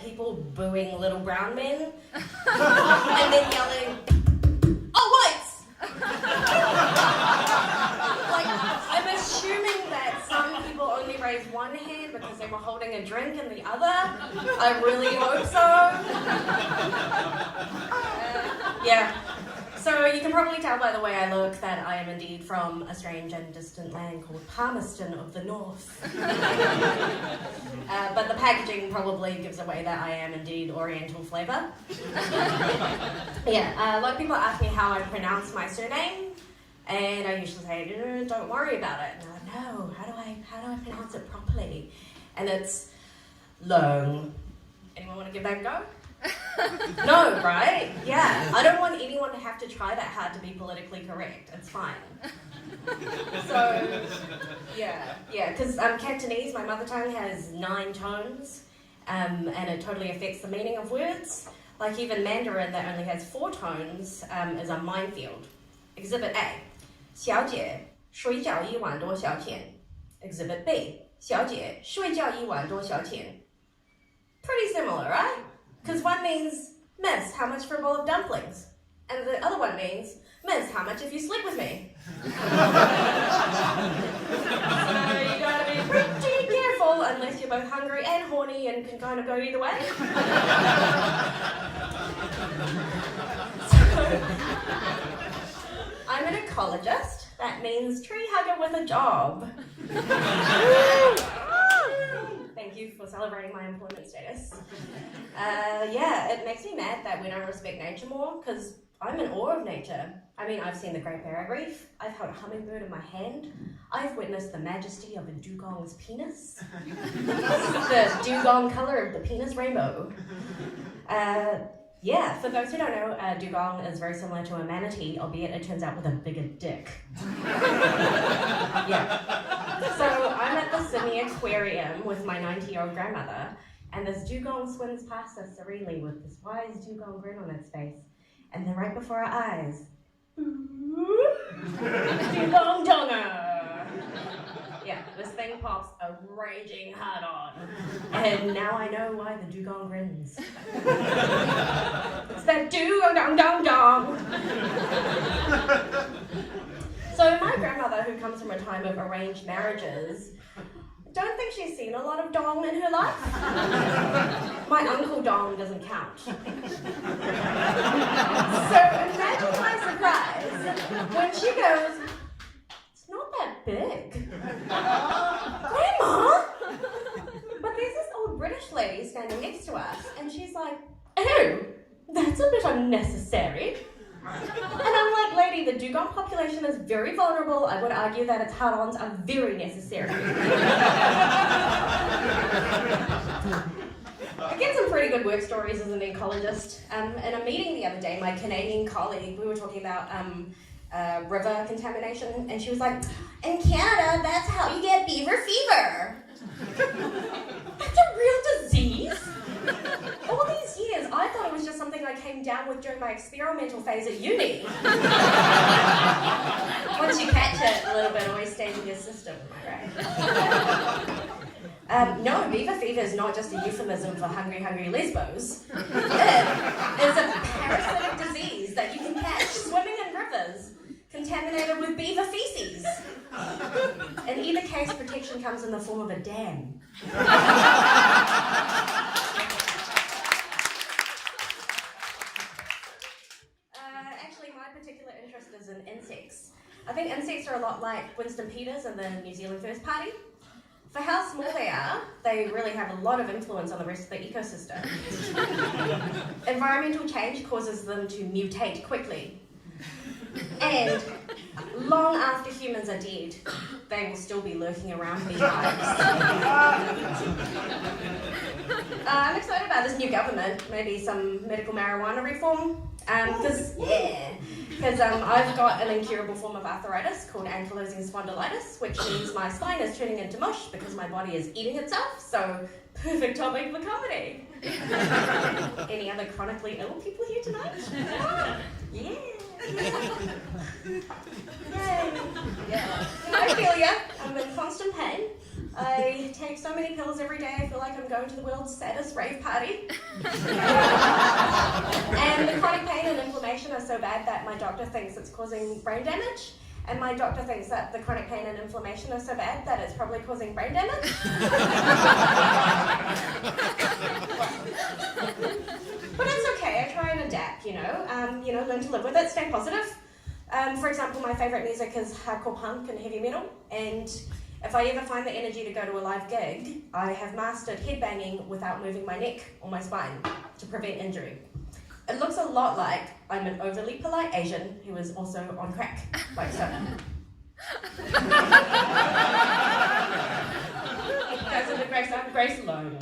people booing little brown men and then yelling, "Oh, whites!" Like, I'm assuming that some people only raised one hand because they were holding a drink in the other. I really hope so. Yeah. So you can probably tell by the way I look that I am indeed from a strange and distant land called Palmerston of the North. But the packaging probably gives away that I am indeed Oriental flavour. Yeah, a lot of people ask me how I pronounce my surname, and I usually say, "Don't worry about it." And I'm like, "No, how do I pronounce it properly?" And it's Leung. Anyone want to give that a go? No, right? Yeah. I don't want anyone to have to try that hard to be politically correct. It's fine. So, yeah, because Cantonese, my mother tongue, has 9 tones, and it totally affects the meaning of words. Like even Mandarin that only has 4 tones is a minefield. Exhibit A, 小姐睡觉一晚多少钱? Exhibit B, 小姐睡觉一晚多少钱? Pretty similar, right? Because one means, "Miss, how much for a bowl of dumplings?" And the other one means, "Miss, how much if you sleep with me?" So you gotta be pretty careful unless you're both hungry and horny and can kind of go either way. I'm an ecologist. That means tree hugger with a job. Thank you for celebrating my employment status. Yeah, it makes me mad that we don't respect nature more, because I'm in awe of nature. I mean, I've seen the Great Barrier Reef, I've held a hummingbird in my hand, I've witnessed the majesty of a dugong's penis, the dugong colour of the penis rainbow. Yeah, for those who don't know, dugong is very similar to a manatee, albeit it turns out with a bigger dick. Yeah. So I'm at the Sydney Aquarium with my 90-year-old grandmother, and this dugong swims past us serenely with this wise dugong grin on its face. And then right before our eyes, dugong donger! Yeah, this thing pops a raging hard on. And now I know why the dugong grins. It's that dugong dong dong dong! So my grandmother, who comes from a time of arranged marriages, don't think she's seen a lot of dong in her life. My uncle Dong doesn't count. So imagine my surprise when she goes, "It's not that big." Grandma! But there's this old British lady standing next to us, and she's like, "Oh, that's a bit unnecessary." And I'm like, "Lady, the dugong population is very vulnerable. I would argue that its hard-ons are very necessary." I get some pretty good work stories as an ecologist. In a meeting the other day, my Canadian colleague, we were talking about river contamination, and she was like, "In Canada, that's how you get beaver fever." That's a real disease? All these years, I thought it was just something I came down with during my experimental phase at uni. Once you catch it, a little bit always stays in your system, am I right? No, beaver fever is not just a euphemism for hungry, hungry lesbos. It is a parasitic disease that you can catch swimming in rivers contaminated with beaver feces. In either case, protection comes in the form of a dam. Actually, my particular interest is in insects. I think insects are a lot like Winston Peters and the New Zealand First Party. For how small they are, they really have a lot of influence on the rest of the ecosystem. Environmental change causes them to mutate quickly. And long after humans are dead, they will still be lurking around beehives. I'm excited about this new government, maybe some medical marijuana reform. Because I've got an incurable form of arthritis called ankylosing spondylitis, which means my spine is turning into mush because my body is eating itself, so perfect topic for comedy. Any other chronically ill people here tonight? Yeah. Yay. Yeah. I feel ya. I'm in constant pain. I take so many pills every day, I feel like I'm going to the world's saddest rave party. And the chronic pain and inflammation are so bad that my doctor thinks it's causing brain damage. And my doctor thinks that the chronic pain and inflammation are so bad that it's probably causing brain damage. But it's okay, I try and adapt, learn to live with it, stay positive. For example, my favourite music is hardcore punk and heavy metal, and if I ever find the energy to go to a live gig, I have mastered headbanging without moving my neck or my spine to prevent injury. It looks a lot like I'm an overly polite Asian who is also on crack, like so. Guys, I'm Grace Leung.